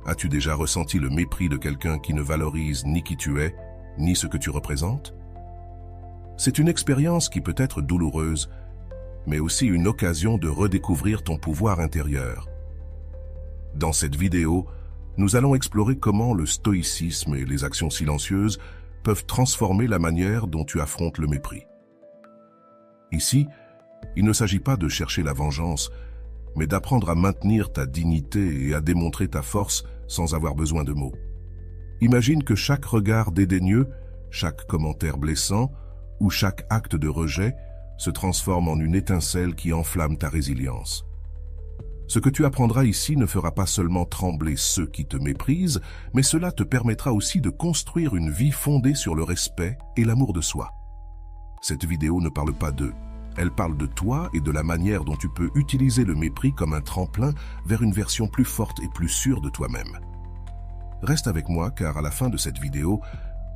As-tu déjà ressenti le mépris de quelqu'un qui ne valorise ni qui tu es, ni ce que tu représentes? C'est une expérience qui peut être douloureuse, mais aussi une occasion de redécouvrir ton pouvoir intérieur. Dans cette vidéo, nous allons explorer comment le stoïcisme et les actions silencieuses peuvent transformer la manière dont tu affrontes le mépris. Ici, il ne s'agit pas de chercher la vengeance, mais d'apprendre à maintenir ta dignité et à démontrer ta force sans avoir besoin de mots. Imagine que chaque regard dédaigneux, chaque commentaire blessant ou chaque acte de rejet se transforme en une étincelle qui enflamme ta résilience. Ce que tu apprendras ici ne fera pas seulement trembler ceux qui te méprisent, mais cela te permettra aussi de construire une vie fondée sur le respect et l'amour de soi. Cette vidéo ne parle pas d'eux. Elle parle de toi et de la manière dont tu peux utiliser le mépris comme un tremplin vers une version plus forte et plus sûre de toi-même. Reste avec moi car à la fin de cette vidéo,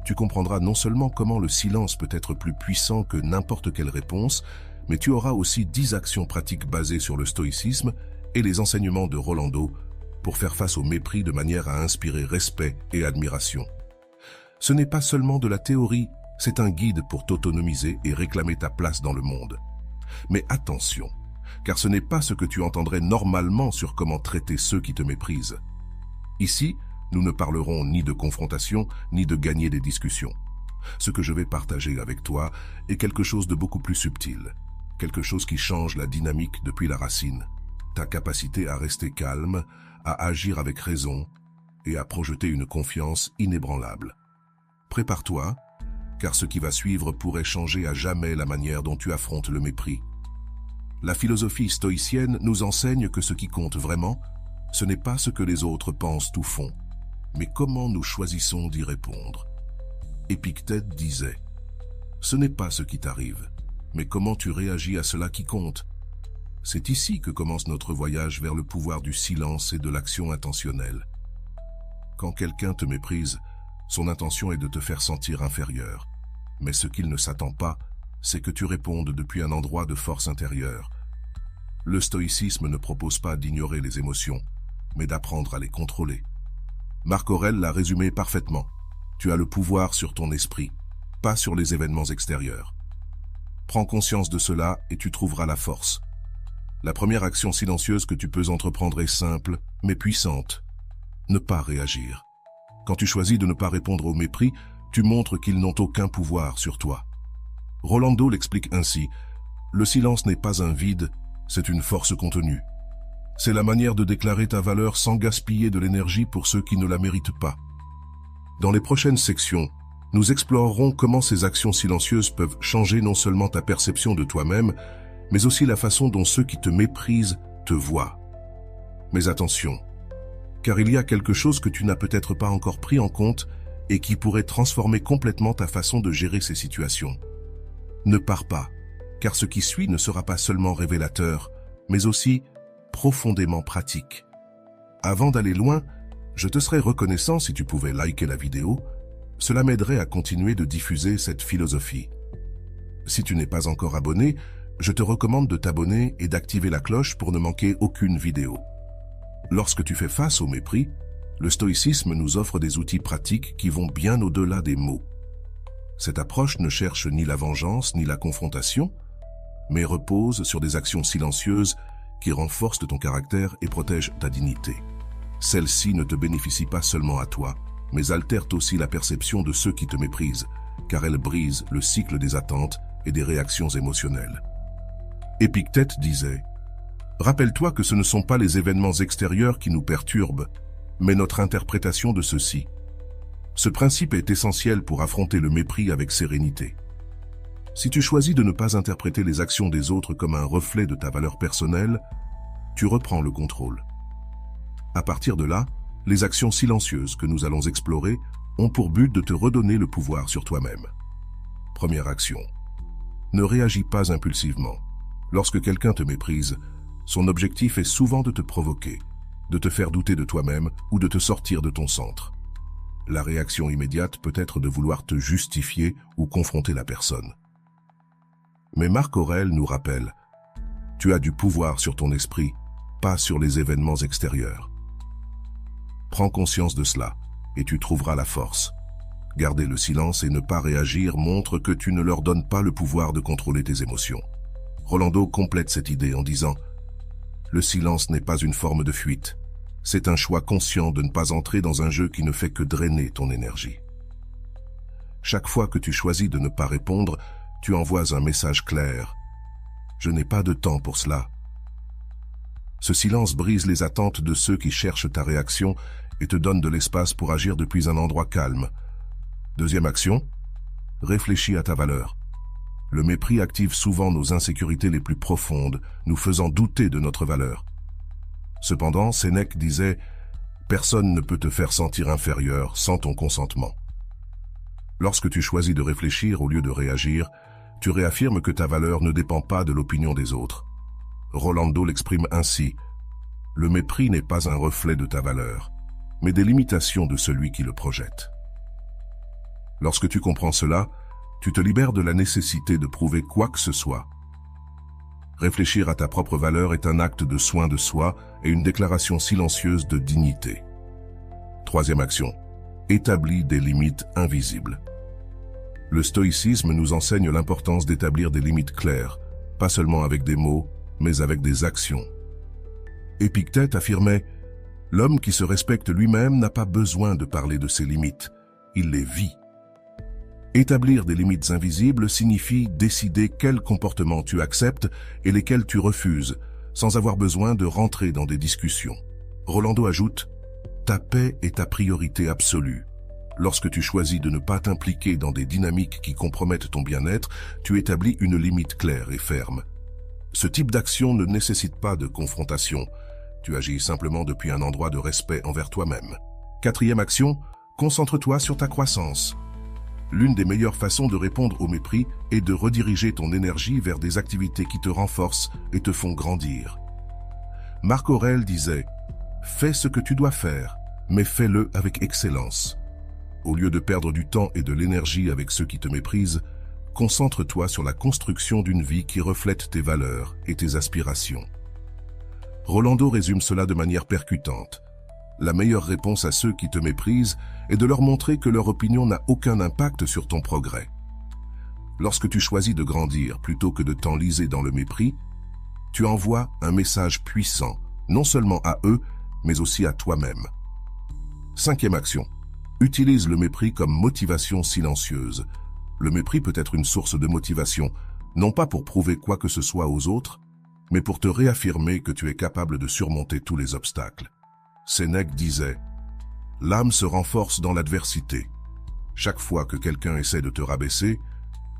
tu comprendras non seulement comment le silence peut être plus puissant que n'importe quelle réponse, mais tu auras aussi 10 actions pratiques basées sur le stoïcisme et les enseignements de Rolando pour faire face au mépris de manière à inspirer respect et admiration. Ce n'est pas seulement de la théorie, c'est un guide pour t'autonomiser et réclamer ta place dans le monde. Mais attention, car ce n'est pas ce que tu entendrais normalement sur comment traiter ceux qui te méprisent. Ici, nous ne parlerons ni de confrontation, ni de gagner des discussions. Ce que je vais partager avec toi est quelque chose de beaucoup plus subtil, quelque chose qui change la dynamique depuis la racine. Ta capacité à rester calme, à agir avec raison et à projeter une confiance inébranlable. Prépare-toi, car ce qui va suivre pourrait changer à jamais la manière dont tu affrontes le mépris. La philosophie stoïcienne nous enseigne que ce qui compte vraiment, ce n'est pas ce que les autres pensent ou font, mais comment nous choisissons d'y répondre. Épictète disait « Ce n'est pas ce qui t'arrive, mais comment tu réagis à cela qui compte. » C'est ici que commence notre voyage vers le pouvoir du silence et de l'action intentionnelle. Quand quelqu'un te méprise, son intention est de te faire sentir inférieur. Mais ce qu'il ne s'attend pas, c'est que tu répondes depuis un endroit de force intérieure. Le stoïcisme ne propose pas d'ignorer les émotions, mais d'apprendre à les contrôler. Marc Aurèle l'a résumé parfaitement. Tu as le pouvoir sur ton esprit, pas sur les événements extérieurs. Prends conscience de cela et tu trouveras la force. La première action silencieuse que tu peux entreprendre est simple, mais puissante. Ne pas réagir. Quand tu choisis de ne pas répondre au mépris, tu montres qu'ils n'ont aucun pouvoir sur toi. Rolando l'explique ainsi, « Le silence n'est pas un vide, c'est une force contenue. C'est la manière de déclarer ta valeur sans gaspiller de l'énergie pour ceux qui ne la méritent pas. » Dans les prochaines sections, nous explorerons comment ces actions silencieuses peuvent changer non seulement ta perception de toi-même, mais aussi la façon dont ceux qui te méprisent te voient. Mais attention, car il y a quelque chose que tu n'as peut-être pas encore pris en compte et qui pourrait transformer complètement ta façon de gérer ces situations. Ne pars pas, car ce qui suit ne sera pas seulement révélateur, mais aussi profondément pratique. Avant d'aller loin, je te serais reconnaissant si tu pouvais liker la vidéo, cela m'aiderait à continuer de diffuser cette philosophie. Si tu n'es pas encore abonné, je te recommande de t'abonner et d'activer la cloche pour ne manquer aucune vidéo. Lorsque tu fais face au mépris, le stoïcisme nous offre des outils pratiques qui vont bien au-delà des mots. Cette approche ne cherche ni la vengeance ni la confrontation, mais repose sur des actions silencieuses qui renforcent ton caractère et protègent ta dignité. Celles-ci ne te bénéficient pas seulement à toi, mais altèrent aussi la perception de ceux qui te méprisent, car elles brisent le cycle des attentes et des réactions émotionnelles. Épictète disait « Rappelle-toi que ce ne sont pas les événements extérieurs qui nous perturbent, mais notre interprétation de ceux-ci. Ce principe est essentiel pour affronter le mépris avec sérénité. Si tu choisis de ne pas interpréter les actions des autres comme un reflet de ta valeur personnelle, tu reprends le contrôle. À partir de là, les actions silencieuses que nous allons explorer ont pour but de te redonner le pouvoir sur toi-même. Première action. Ne réagis pas impulsivement. Lorsque quelqu'un te méprise, son objectif est souvent de te provoquer, de te faire douter de toi-même ou de te sortir de ton centre. La réaction immédiate peut être de vouloir te justifier ou confronter la personne. Mais Marc Aurèle nous rappelle, tu as du pouvoir sur ton esprit, pas sur les événements extérieurs. Prends conscience de cela, et tu trouveras la force. Garder le silence et ne pas réagir montre que tu ne leur donnes pas le pouvoir de contrôler tes émotions. Rolando complète cette idée en disant « Le silence n'est pas une forme de fuite. C'est un choix conscient de ne pas entrer dans un jeu qui ne fait que drainer ton énergie. » Chaque fois que tu choisis de ne pas répondre, tu envoies un message clair. « Je n'ai pas de temps pour cela. » Ce silence brise les attentes de ceux qui cherchent ta réaction et te donne de l'espace pour agir depuis un endroit calme. Deuxième action, réfléchis à ta valeur. Le mépris active souvent nos insécurités les plus profondes, nous faisant douter de notre valeur. Cependant, Sénèque disait « Personne ne peut te faire sentir inférieur sans ton consentement. » Lorsque tu choisis de réfléchir au lieu de réagir, tu réaffirmes que ta valeur ne dépend pas de l'opinion des autres. Rolando l'exprime ainsi « Le mépris n'est pas un reflet de ta valeur, mais des limitations de celui qui le projette. » Lorsque tu comprends cela, tu te libères de la nécessité de prouver quoi que ce soit. Réfléchir à ta propre valeur est un acte de soin de soi et une déclaration silencieuse de dignité. Troisième action, établis des limites invisibles. Le stoïcisme nous enseigne l'importance d'établir des limites claires, pas seulement avec des mots, mais avec des actions. Épictète affirmait « L'homme qui se respecte lui-même n'a pas besoin de parler de ses limites, il les vit. » Établir des limites invisibles signifie décider quels comportements tu acceptes et lesquels tu refuses, sans avoir besoin de rentrer dans des discussions. Rolando ajoute « Ta paix est ta priorité absolue. Lorsque tu choisis de ne pas t'impliquer dans des dynamiques qui compromettent ton bien-être, tu établis une limite claire et ferme. Ce type d'action ne nécessite pas de confrontation. Tu agis simplement depuis un endroit de respect envers toi-même. Quatrième action, concentre-toi sur ta croissance. L'une des meilleures façons de répondre au mépris est de rediriger ton énergie vers des activités qui te renforcent et te font grandir. Marc Aurèle disait « Fais ce que tu dois faire, mais fais-le avec excellence. » Au lieu de perdre du temps et de l'énergie avec ceux qui te méprisent, concentre-toi sur la construction d'une vie qui reflète tes valeurs et tes aspirations. Rolando résume cela de manière percutante. La meilleure réponse à ceux qui te méprisent est de leur montrer que leur opinion n'a aucun impact sur ton progrès. Lorsque tu choisis de grandir plutôt que de t'enliser dans le mépris, tu envoies un message puissant, non seulement à eux, mais aussi à toi-même. Cinquième action. Utilise le mépris comme motivation silencieuse. Le mépris peut être une source de motivation, non pas pour prouver quoi que ce soit aux autres, mais pour te réaffirmer que tu es capable de surmonter tous les obstacles. Sénèque disait « L'âme se renforce dans l'adversité. Chaque fois que quelqu'un essaie de te rabaisser,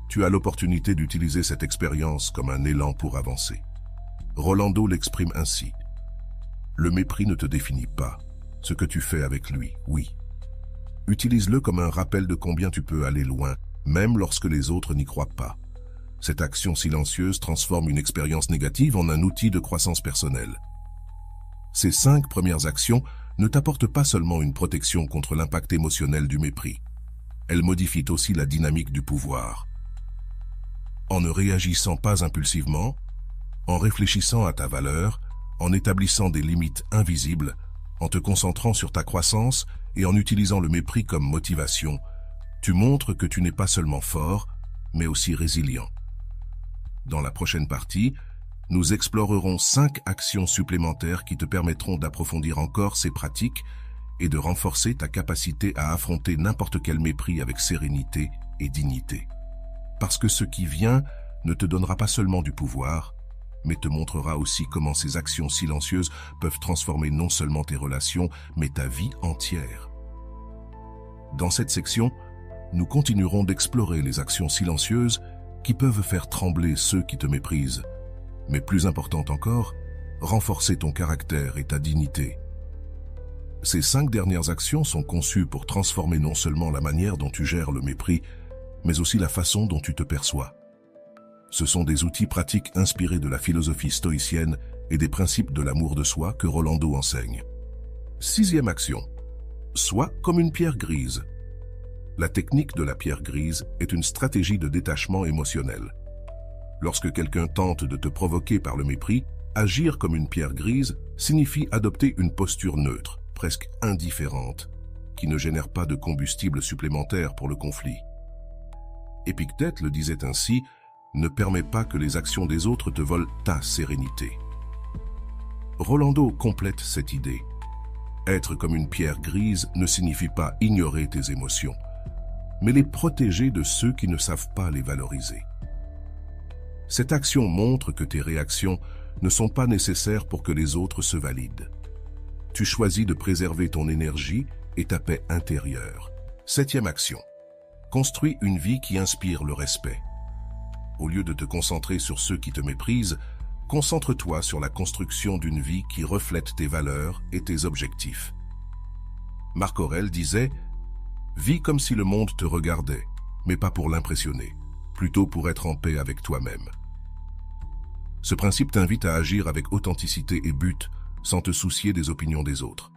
tu as l'opportunité d'utiliser cette expérience comme un élan pour avancer. » Rolando l'exprime ainsi. « Le mépris ne te définit pas. Ce que tu fais avec lui, oui. Utilise-le comme un rappel de combien tu peux aller loin, même lorsque les autres n'y croient pas. Cette action silencieuse transforme une expérience négative en un outil de croissance personnelle. » Ces 5 premières actions ne t'apportent pas seulement une protection contre l'impact émotionnel du mépris. Elles modifient aussi la dynamique du pouvoir. En ne réagissant pas impulsivement, en réfléchissant à ta valeur, en établissant des limites invisibles, en te concentrant sur ta croissance et en utilisant le mépris comme motivation, tu montres que tu n'es pas seulement fort, mais aussi résilient. Dans la prochaine partie, nous explorerons 5 actions supplémentaires qui te permettront d'approfondir encore ces pratiques et de renforcer ta capacité à affronter n'importe quel mépris avec sérénité et dignité. Parce que ce qui vient ne te donnera pas seulement du pouvoir, mais te montrera aussi comment ces actions silencieuses peuvent transformer non seulement tes relations, mais ta vie entière. Dans cette section, nous continuerons d'explorer les actions silencieuses qui peuvent faire trembler ceux qui te méprisent, mais plus important encore, renforcer ton caractère et ta dignité. Ces 5 dernières actions sont conçues pour transformer non seulement la manière dont tu gères le mépris, mais aussi la façon dont tu te perçois. Ce sont des outils pratiques inspirés de la philosophie stoïcienne et des principes de l'amour de soi que Rolando enseigne. 6e action. Sois comme une pierre grise. La technique de la pierre grise est une stratégie de détachement émotionnel. Lorsque quelqu'un tente de te provoquer par le mépris, agir comme une pierre grise signifie adopter une posture neutre, presque indifférente, qui ne génère pas de combustible supplémentaire pour le conflit. Épictète le disait ainsi, « Ne permets pas que les actions des autres te volent ta sérénité ». Rolando complète cette idée. Être comme une pierre grise ne signifie pas ignorer tes émotions, mais les protéger de ceux qui ne savent pas les valoriser. Cette action montre que tes réactions ne sont pas nécessaires pour que les autres se valident. Tu choisis de préserver ton énergie et ta paix intérieure. 7e action. Construis une vie qui inspire le respect. Au lieu de te concentrer sur ceux qui te méprisent, concentre-toi sur la construction d'une vie qui reflète tes valeurs et tes objectifs. Marc Aurèle disait « Vis comme si le monde te regardait, mais pas pour l'impressionner, plutôt pour être en paix avec toi-même. » Ce principe t'invite à agir avec authenticité et but, sans te soucier des opinions des autres.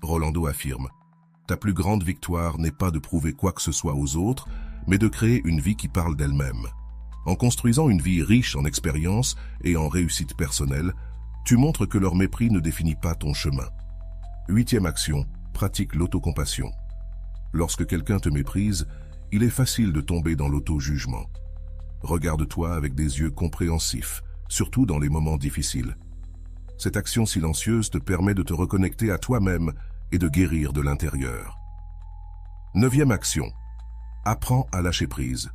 Rolando affirme « Ta plus grande victoire n'est pas de prouver quoi que ce soit aux autres, mais de créer une vie qui parle d'elle-même. En construisant une vie riche en expériences et en réussite personnelle, tu montres que leur mépris ne définit pas ton chemin. » 8e action, pratique l'autocompassion. Lorsque quelqu'un te méprise, il est facile de tomber dans l'auto-jugement. Regarde-toi avec des yeux compréhensifs, surtout dans les moments difficiles. Cette action silencieuse te permet de te reconnecter à toi-même et de guérir de l'intérieur. 9e action, apprends à lâcher prise.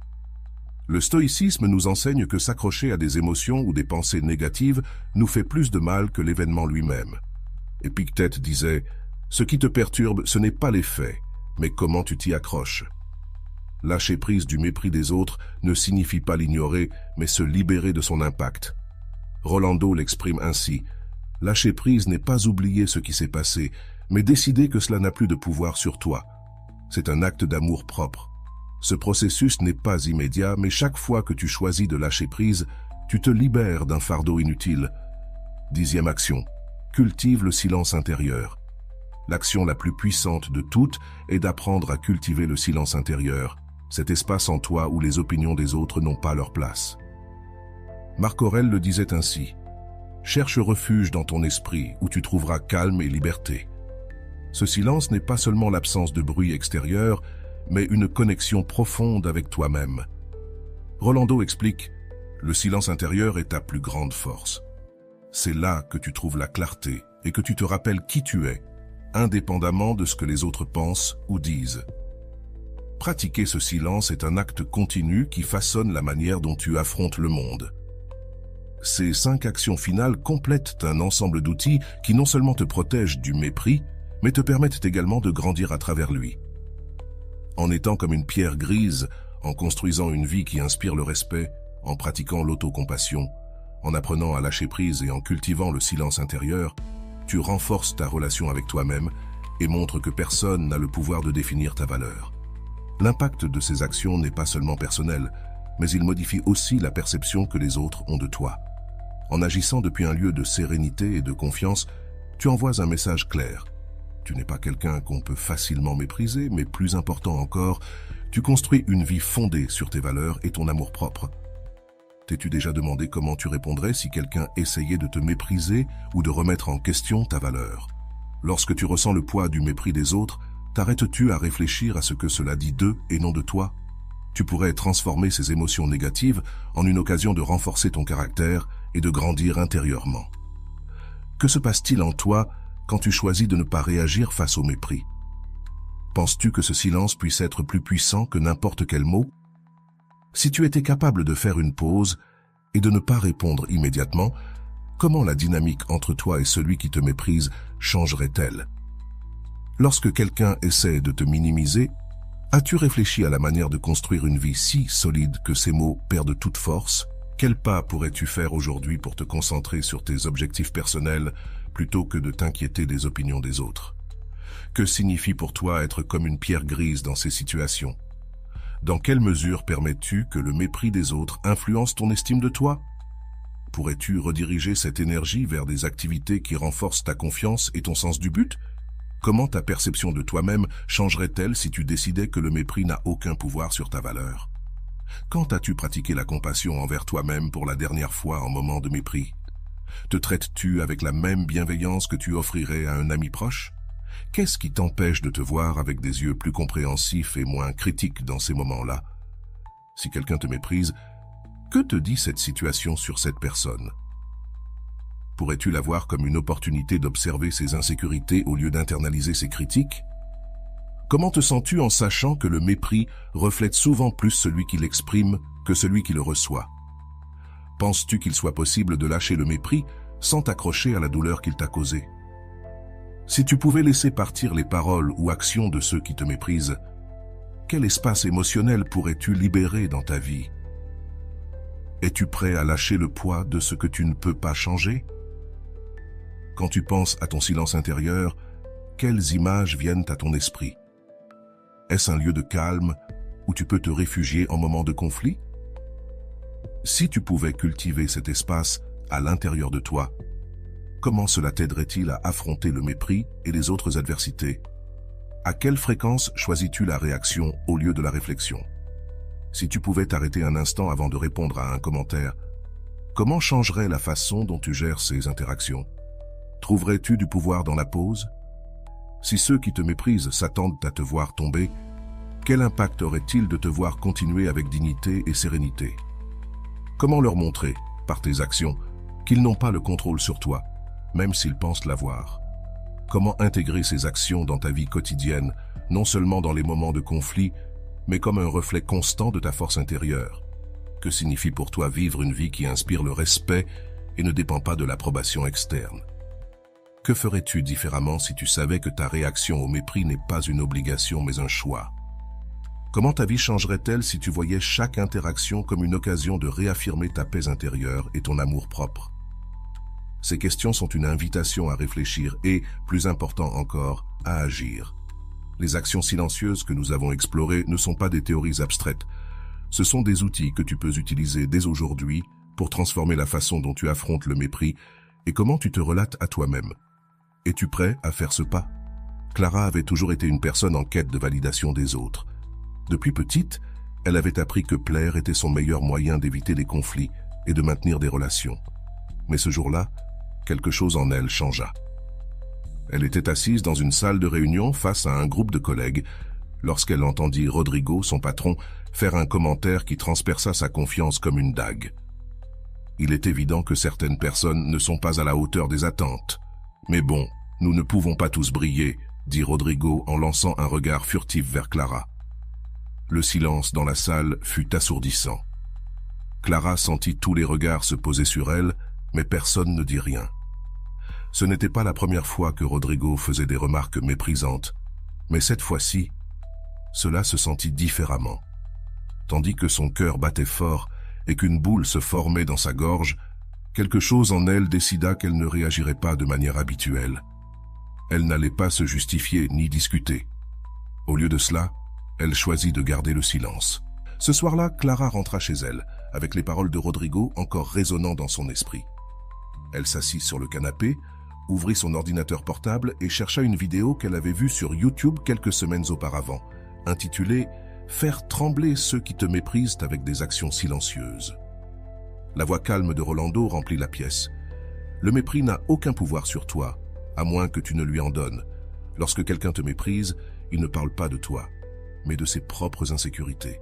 Le stoïcisme nous enseigne que s'accrocher à des émotions ou des pensées négatives nous fait plus de mal que l'événement lui-même. Épictète disait « Ce qui te perturbe, ce n'est pas les faits, mais comment tu t'y accroches. » Lâcher prise du mépris des autres ne signifie pas l'ignorer, mais se libérer de son impact. Rolando l'exprime ainsi « Lâcher prise n'est pas oublier ce qui s'est passé, mais décider que cela n'a plus de pouvoir sur toi. C'est un acte d'amour propre. Ce processus n'est pas immédiat, mais chaque fois que tu choisis de lâcher prise, tu te libères d'un fardeau inutile. » 10e action. Cultive le silence intérieur. L'action la plus puissante de toutes est d'apprendre à cultiver le silence intérieur, cet espace en toi où les opinions des autres n'ont pas leur place. Marc Aurèle le disait ainsi « Cherche refuge dans ton esprit où tu trouveras calme et liberté. » Ce silence n'est pas seulement l'absence de bruit extérieur, mais une connexion profonde avec toi-même. Rolando explique « Le silence intérieur est ta plus grande force. C'est là que tu trouves la clarté et que tu te rappelles qui tu es, indépendamment de ce que les autres pensent ou disent. » Pratiquer ce silence est un acte continu qui façonne la manière dont tu affrontes le monde. Ces 5 actions finales complètent un ensemble d'outils qui non seulement te protègent du mépris, mais te permettent également de grandir à travers lui. En étant comme une pierre grise, en construisant une vie qui inspire le respect, en pratiquant l'autocompassion, en apprenant à lâcher prise et en cultivant le silence intérieur, tu renforces ta relation avec toi-même et montres que personne n'a le pouvoir de définir ta valeur. L'impact de ces actions n'est pas seulement personnel, mais il modifie aussi la perception que les autres ont de toi. En agissant depuis un lieu de sérénité et de confiance, tu envoies un message clair. Tu n'es pas quelqu'un qu'on peut facilement mépriser, mais plus important encore, tu construis une vie fondée sur tes valeurs et ton amour-propre. T'es-tu déjà demandé comment tu répondrais si quelqu'un essayait de te mépriser ou de remettre en question ta valeur? Lorsque tu ressens le poids du mépris des autres, t'arrêtes-tu à réfléchir à ce que cela dit d'eux et non de toi? Tu pourrais transformer ces émotions négatives en une occasion de renforcer ton caractère et de grandir intérieurement. Que se passe-t-il en toi quand tu choisis de ne pas réagir face au mépris? Penses-tu que ce silence puisse être plus puissant que n'importe quel mot? Si tu étais capable de faire une pause et de ne pas répondre immédiatement, comment la dynamique entre toi et celui qui te méprise changerait-elle? Lorsque quelqu'un essaie de te minimiser, as-tu réfléchi à la manière de construire une vie si solide que ces mots perdent toute force? Quel pas pourrais-tu faire aujourd'hui pour te concentrer sur tes objectifs personnels plutôt que de t'inquiéter des opinions des autres? Que signifie pour toi être comme une pierre grise dans ces situations? Dans quelle mesure permets-tu que le mépris des autres influence ton estime de toi? Pourrais-tu rediriger cette énergie vers des activités qui renforcent ta confiance et ton sens du but? Comment ta perception de toi-même changerait-elle si tu décidais que le mépris n'a aucun pouvoir sur ta valeur? Quand as-tu pratiqué la compassion envers toi-même pour la dernière fois en moment de mépris? Te traites-tu avec la même bienveillance que tu offrirais à un ami proche? Qu'est-ce qui t'empêche de te voir avec des yeux plus compréhensifs et moins critiques dans ces moments-là? Si quelqu'un te méprise, que te dit cette situation sur cette personne? Pourrais-tu la voir comme une opportunité d'observer ses insécurités au lieu d'internaliser ses critiques? Comment te sens-tu en sachant que le mépris reflète souvent plus celui qui l'exprime que celui qui le reçoit? Penses-tu qu'il soit possible de lâcher le mépris sans t'accrocher à la douleur qu'il t'a causée? Si tu pouvais laisser partir les paroles ou actions de ceux qui te méprisent, quel espace émotionnel pourrais-tu libérer dans ta vie? Es-tu prêt à lâcher le poids de ce que tu ne peux pas changer? Quand tu penses à ton silence intérieur, quelles images viennent à ton esprit? Est-ce un lieu de calme où tu peux te réfugier en moment de conflit? Si tu pouvais cultiver cet espace à l'intérieur de toi, comment cela t'aiderait-il à affronter le mépris et les autres adversités? À quelle fréquence choisis-tu la réaction au lieu de la réflexion? Si tu pouvais t'arrêter un instant avant de répondre à un commentaire, comment changerait la façon dont tu gères ces interactions? Trouverais-tu du pouvoir dans la pause? Si ceux qui te méprisent s'attendent à te voir tomber, quel impact aurait-il de te voir continuer avec dignité et sérénité? Comment leur montrer, par tes actions, qu'ils n'ont pas le contrôle sur toi, même s'ils pensent l'avoir? Comment intégrer ces actions dans ta vie quotidienne, non seulement dans les moments de conflit, mais comme un reflet constant de ta force intérieure? Que signifie pour toi vivre une vie qui inspire le respect et ne dépend pas de l'approbation externe? Que ferais-tu différemment si tu savais que ta réaction au mépris n'est pas une obligation mais un choix? Comment ta vie changerait-elle si tu voyais chaque interaction comme une occasion de réaffirmer ta paix intérieure et ton amour propre? Ces questions sont une invitation à réfléchir et, plus important encore, à agir. Les actions silencieuses que nous avons explorées ne sont pas des théories abstraites. Ce sont des outils que tu peux utiliser dès aujourd'hui pour transformer la façon dont tu affrontes le mépris et comment tu te relates à toi-même. Es-tu prêt à faire ce pas? Clara avait toujours été une personne en quête de validation des autres. Depuis petite, elle avait appris que plaire était son meilleur moyen d'éviter les conflits et de maintenir des relations. Mais ce jour-là, quelque chose en elle changea. Elle était assise dans une salle de réunion face à un groupe de collègues lorsqu'elle entendit Rodrigo, son patron, faire un commentaire qui transperça sa confiance comme une dague. Il est évident que certaines personnes ne sont pas à la hauteur des attentes. Mais bon, nous ne pouvons pas tous briller, dit Rodrigo en lançant un regard furtif vers Clara. Le silence dans la salle fut assourdissant. Clara sentit tous les regards se poser sur elle, mais personne ne dit rien. Ce n'était pas la première fois que Rodrigo faisait des remarques méprisantes, mais cette fois-ci, cela se sentit différemment. Tandis que son cœur battait fort et qu'une boule se formait dans sa gorge, quelque chose en elle décida qu'elle ne réagirait pas de manière habituelle. Elle n'allait pas se justifier ni discuter. Au lieu de cela, elle choisit de garder le silence. Ce soir-là, Clara rentra chez elle, avec les paroles de Rodrigo encore résonnant dans son esprit. Elle s'assit sur le canapé, ouvrit son ordinateur portable et chercha une vidéo qu'elle avait vue sur YouTube quelques semaines auparavant, intitulée « Faire trembler ceux qui te méprisent avec des actions silencieuses ». La voix calme de Rolando remplit la pièce. Le mépris n'a aucun pouvoir sur toi, à moins que tu ne lui en donnes. Lorsque quelqu'un te méprise, il ne parle pas de toi, mais de ses propres insécurités.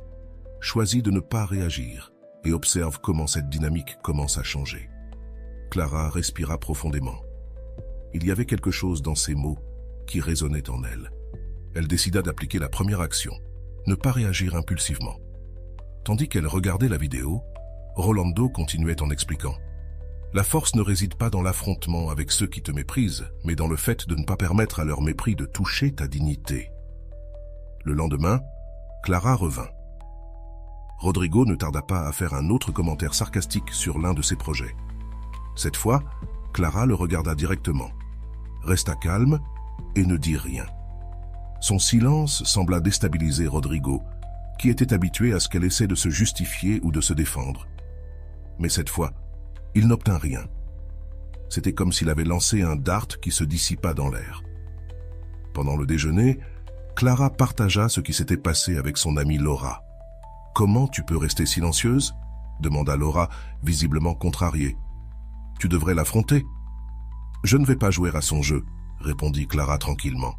Choisis de ne pas réagir et observe comment cette dynamique commence à changer. Clara respira profondément. Il y avait quelque chose dans ces mots qui résonnait en elle. Elle décida d'appliquer la première action, ne pas réagir impulsivement. Tandis qu'elle regardait la vidéo, Rolando continuait en expliquant. La force ne réside pas dans l'affrontement avec ceux qui te méprisent, mais dans le fait de ne pas permettre à leur mépris de toucher ta dignité. Le lendemain, Clara revint. Rodrigo ne tarda pas à faire un autre commentaire sarcastique sur l'un de ses projets. Cette fois, Clara le regarda directement, resta calme et ne dit rien. Son silence sembla déstabiliser Rodrigo, qui était habitué à ce qu'elle essaie de se justifier ou de se défendre. Mais cette fois, il n'obtint rien. C'était comme s'il avait lancé un dart qui se dissipa dans l'air. Pendant le déjeuner, Clara partagea ce qui s'était passé avec son amie Laura. « Comment tu peux rester silencieuse ?» demanda Laura, visiblement contrariée. « Tu devrais l'affronter. »« Je ne vais pas jouer à son jeu, » répondit Clara tranquillement.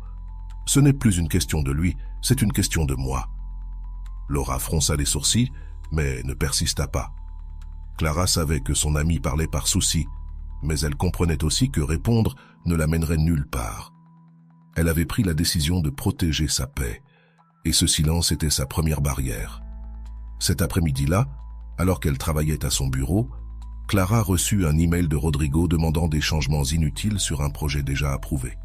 Ce n'est plus une question de lui, c'est une question de moi. Laura fronça les sourcils, mais ne persista pas. Clara savait que son amie parlait par souci, mais elle comprenait aussi que répondre ne la mènerait nulle part. Elle avait pris la décision de protéger sa paix, et ce silence était sa première barrière. Cet après-midi-là, alors qu'elle travaillait à son bureau, Clara reçut un email de Rodrigo demandant des changements inutiles sur un projet déjà approuvé.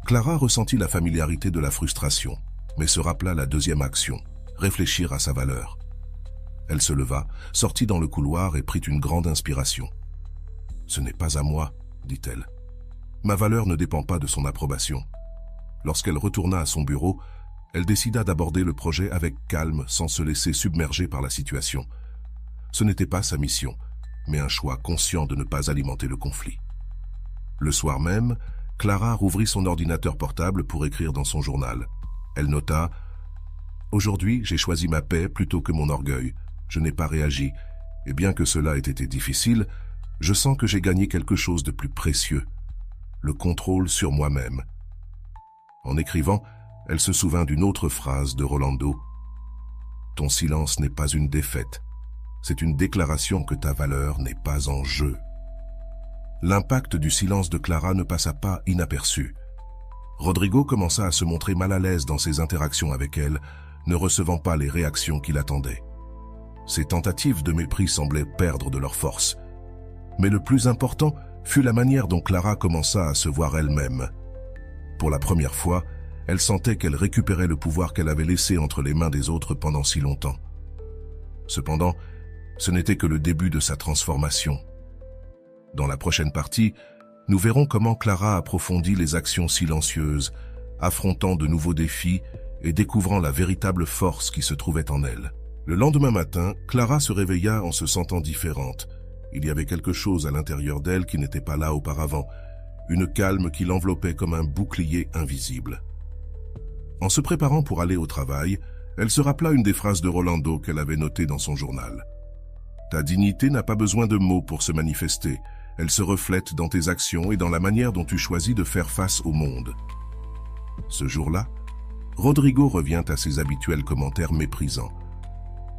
Clara ressentit la familiarité de la frustration, mais se rappela la deuxième action, réfléchir à sa valeur. Elle se leva, sortit dans le couloir et prit une grande inspiration. « Ce n'est pas à moi, dit-elle. Ma valeur ne dépend pas de son approbation. » Lorsqu'elle retourna à son bureau, elle décida d'aborder le projet avec calme sans se laisser submerger par la situation. Ce n'était pas sa mission, mais un choix conscient de ne pas alimenter le conflit. Le soir même, Clara rouvrit son ordinateur portable pour écrire dans son journal. Elle nota « Aujourd'hui, j'ai choisi ma paix plutôt que mon orgueil. Je n'ai pas réagi, et bien que cela ait été difficile, je sens que j'ai gagné quelque chose de plus précieux, le contrôle sur moi-même. » En écrivant, elle se souvint d'une autre phrase de Rolando. « Ton silence n'est pas une défaite, c'est une déclaration que ta valeur n'est pas en jeu. » L'impact du silence de Clara ne passa pas inaperçu. Rodrigo commença à se montrer mal à l'aise dans ses interactions avec elle, ne recevant pas les réactions qu'il attendait. Ses tentatives de mépris semblaient perdre de leur force. Mais le plus important fut la manière dont Clara commença à se voir elle-même. Pour la première fois, elle sentait qu'elle récupérait le pouvoir qu'elle avait laissé entre les mains des autres pendant si longtemps. Cependant, ce n'était que le début de sa transformation. Dans la prochaine partie, nous verrons comment Clara approfondit les actions silencieuses, affrontant de nouveaux défis et découvrant la véritable force qui se trouvait en elle. Le lendemain matin, Clara se réveilla en se sentant différente. Il y avait quelque chose à l'intérieur d'elle qui n'était pas là auparavant, une calme qui l'enveloppait comme un bouclier invisible. En se préparant pour aller au travail, elle se rappela une des phrases de Rolando qu'elle avait notées dans son journal. « Ta dignité n'a pas besoin de mots pour se manifester. Elle se reflète dans tes actions et dans la manière dont tu choisis de faire face au monde. » Ce jour-là, Rodrigo revient à ses habituels commentaires méprisants.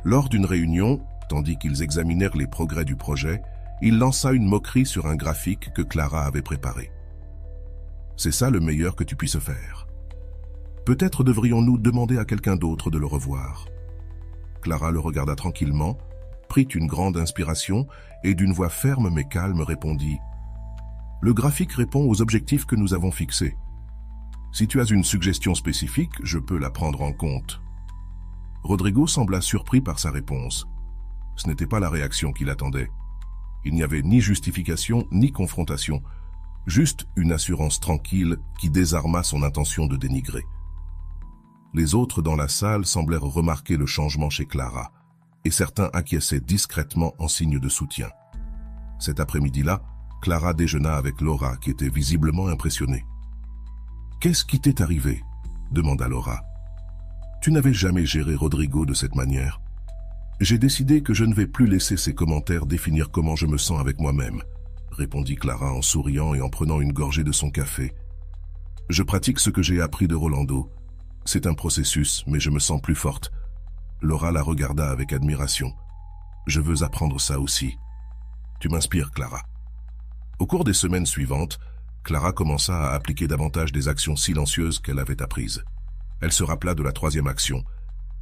Lors d'une réunion, tandis qu'ils examinèrent les progrès du projet, il lança une moquerie sur un graphique que Clara avait préparé. « C'est ça le meilleur que tu puisses faire. Peut-être devrions-nous demander à quelqu'un d'autre de le revoir. » Clara le regarda tranquillement, prit une grande inspiration et d'une voix ferme mais calme répondit « Le graphique répond aux objectifs que nous avons fixés. Si tu as une suggestion spécifique, je peux la prendre en compte. » Rodrigo sembla surpris par sa réponse. Ce n'était pas la réaction qu'il attendait. Il n'y avait ni justification ni confrontation, juste une assurance tranquille qui désarma son intention de dénigrer. Les autres dans la salle semblèrent remarquer le changement chez Clara, et certains acquiesçaient discrètement en signe de soutien. Cet après-midi-là, Clara déjeuna avec Laura, qui était visiblement impressionnée. « Qu'est-ce qui t'est arrivé ?» demanda Laura. « Tu n'avais jamais géré Rodrigo de cette manière. J'ai décidé que je ne vais plus laisser ses commentaires définir comment je me sens avec moi-même, » répondit Clara en souriant et en prenant une gorgée de son café. « Je pratique ce que j'ai appris de Rolando. C'est un processus, mais je me sens plus forte. » Laura la regarda avec admiration. « Je veux apprendre ça aussi. Tu m'inspires, Clara. » Au cours des semaines suivantes, Clara commença à appliquer davantage des actions silencieuses qu'elle avait apprises. Elle se rappela de la troisième action,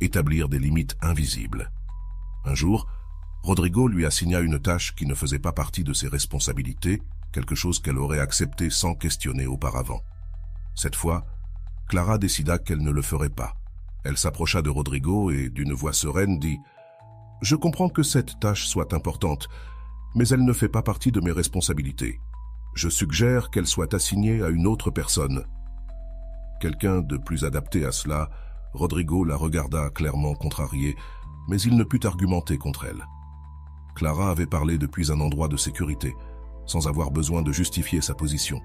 établir des limites invisibles. Un jour, Rodrigo lui assigna une tâche qui ne faisait pas partie de ses responsabilités, quelque chose qu'elle aurait accepté sans questionner auparavant. Cette fois, Clara décida qu'elle ne le ferait pas. Elle s'approcha de Rodrigo et, d'une voix sereine, dit « Je comprends que cette tâche soit importante, mais elle ne fait pas partie de mes responsabilités. Je suggère qu'elle soit assignée à une autre personne. » Quelqu'un de plus adapté à cela, Rodrigo la regarda clairement contrarié, mais il ne put argumenter contre elle. Clara avait parlé depuis un endroit de sécurité, sans avoir besoin de justifier sa position.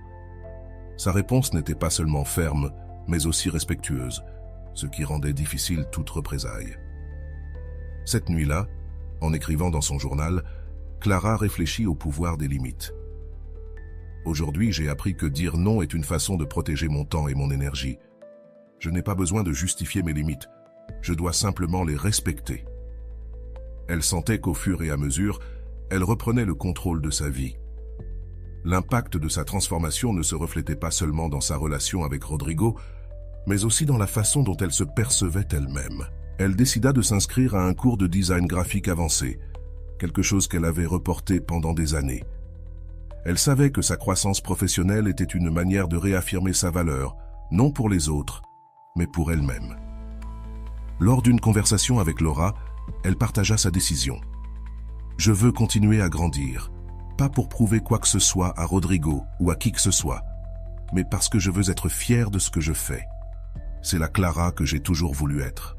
Sa réponse n'était pas seulement ferme, mais aussi respectueuse, ce qui rendait difficile toute représaille. Cette nuit-là, en écrivant dans son journal, Clara réfléchit au pouvoir des limites. Aujourd'hui, j'ai appris que dire non est une façon de protéger mon temps et mon énergie. Je n'ai pas besoin de justifier mes limites. Je dois simplement les respecter. Elle sentait qu'au fur et à mesure, elle reprenait le contrôle de sa vie. L'impact de sa transformation ne se reflétait pas seulement dans sa relation avec Rodrigo, mais aussi dans la façon dont elle se percevait elle-même. Elle décida de s'inscrire à un cours de design graphique avancé, quelque chose qu'elle avait reporté pendant des années. Elle savait que sa croissance professionnelle était une manière de réaffirmer sa valeur, non pour les autres, mais pour elle-même. Lors d'une conversation avec Laura, elle partagea sa décision. « Je veux continuer à grandir, pas pour prouver quoi que ce soit à Rodrigo ou à qui que ce soit, mais parce que je veux être fière de ce que je fais. C'est la Clara que j'ai toujours voulu être. »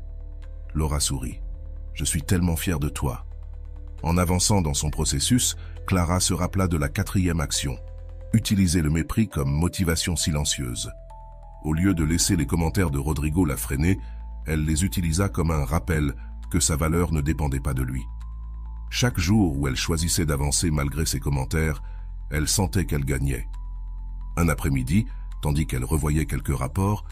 Laura sourit. « Je suis tellement fière de toi. » En avançant dans son processus, Clara se rappela de la 4e action, utiliser le mépris comme motivation silencieuse. Au lieu de laisser les commentaires de Rodrigo la freiner, elle les utilisa comme un rappel que sa valeur ne dépendait pas de lui. Chaque jour où elle choisissait d'avancer malgré ses commentaires, elle sentait qu'elle gagnait. Un après-midi, tandis qu'elle revoyait quelques rapports,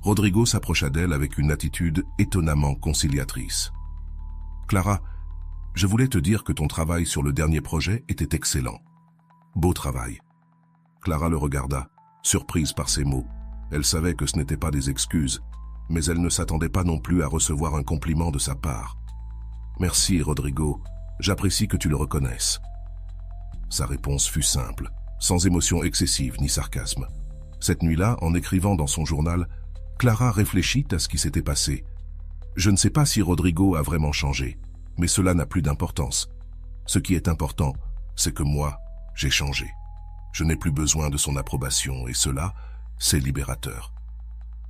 Rodrigo s'approcha d'elle avec une attitude étonnamment conciliatrice. « Clara, je voulais te dire que ton travail sur le dernier projet était excellent. Beau travail. » Clara le regarda, surprise par ces mots. Elle savait que ce n'étaient pas des excuses, mais elle ne s'attendait pas non plus à recevoir un compliment de sa part. « Merci, Rodrigo. J'apprécie que tu le reconnaisses. » Sa réponse fut simple, sans émotion excessive ni sarcasme. Cette nuit-là, en écrivant dans son journal, Clara réfléchit à ce qui s'était passé. « Je ne sais pas si Rodrigo a vraiment changé, mais cela n'a plus d'importance. Ce qui est important, c'est que moi, j'ai changé. Je n'ai plus besoin de son approbation et cela, c'est libérateur. »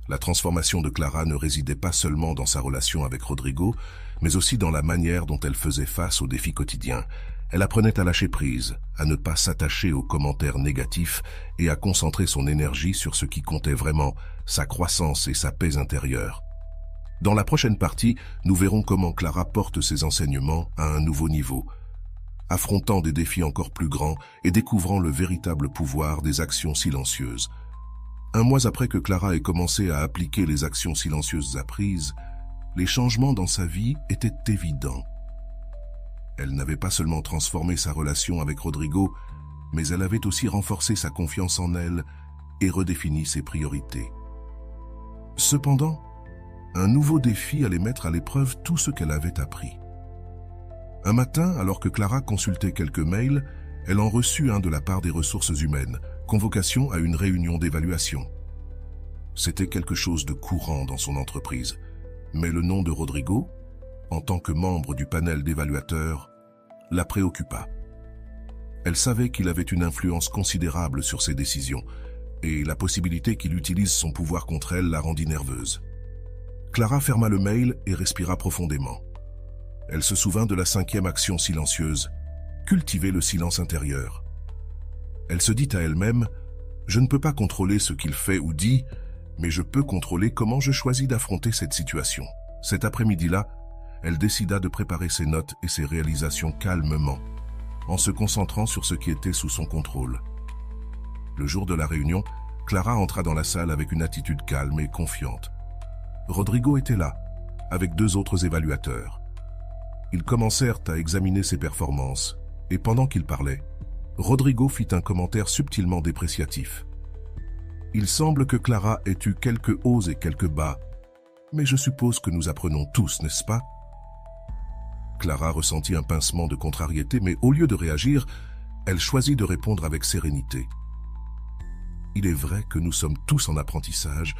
La transformation de Clara ne résidait pas seulement dans sa relation avec Rodrigo, mais aussi dans la manière dont elle faisait face aux défis quotidiens. Elle apprenait à lâcher prise, à ne pas s'attacher aux commentaires négatifs et à concentrer son énergie sur ce qui comptait vraiment, sa croissance et sa paix intérieure. Dans la prochaine partie, nous verrons comment Clara porte ses enseignements à un nouveau niveau, affrontant des défis encore plus grands et découvrant le véritable pouvoir des actions silencieuses. Un mois après que Clara ait commencé à appliquer les actions silencieuses apprises, les changements dans sa vie étaient évidents. Elle n'avait pas seulement transformé sa relation avec Rodrigo, mais elle avait aussi renforcé sa confiance en elle et redéfini ses priorités. Cependant, un nouveau défi allait mettre à l'épreuve tout ce qu'elle avait appris. Un matin, alors que Clara consultait quelques mails, elle en reçut un de la part des ressources humaines, convocation à une réunion d'évaluation. C'était quelque chose de courant dans son entreprise, mais le nom de Rodrigo, en tant que membre du panel d'évaluateurs, la préoccupa. Elle savait qu'il avait une influence considérable sur ses décisions, et la possibilité qu'il utilise son pouvoir contre elle la rendit nerveuse. Clara ferma le mail et respira profondément. Elle se souvint de la 5e action silencieuse, cultiver le silence intérieur. Elle se dit à elle-même, « Je ne peux pas contrôler ce qu'il fait ou dit, mais je peux contrôler comment je choisis d'affronter cette situation. » Cet après-midi-là, elle décida de préparer ses notes et ses réalisations calmement, en se concentrant sur ce qui était sous son contrôle. Le jour de la réunion, Clara entra dans la salle avec une attitude calme et confiante. Rodrigo était là, avec 2 autres évaluateurs. Ils commencèrent à examiner ses performances, et pendant qu'ils parlaient, Rodrigo fit un commentaire subtilement dépréciatif. « Il semble que Clara ait eu quelques hauts et quelques bas, mais je suppose que nous apprenons tous, n'est-ce pas ?» Clara ressentit un pincement de contrariété, mais au lieu de réagir, elle choisit de répondre avec sérénité. « Il est vrai que nous sommes tous en apprentissage,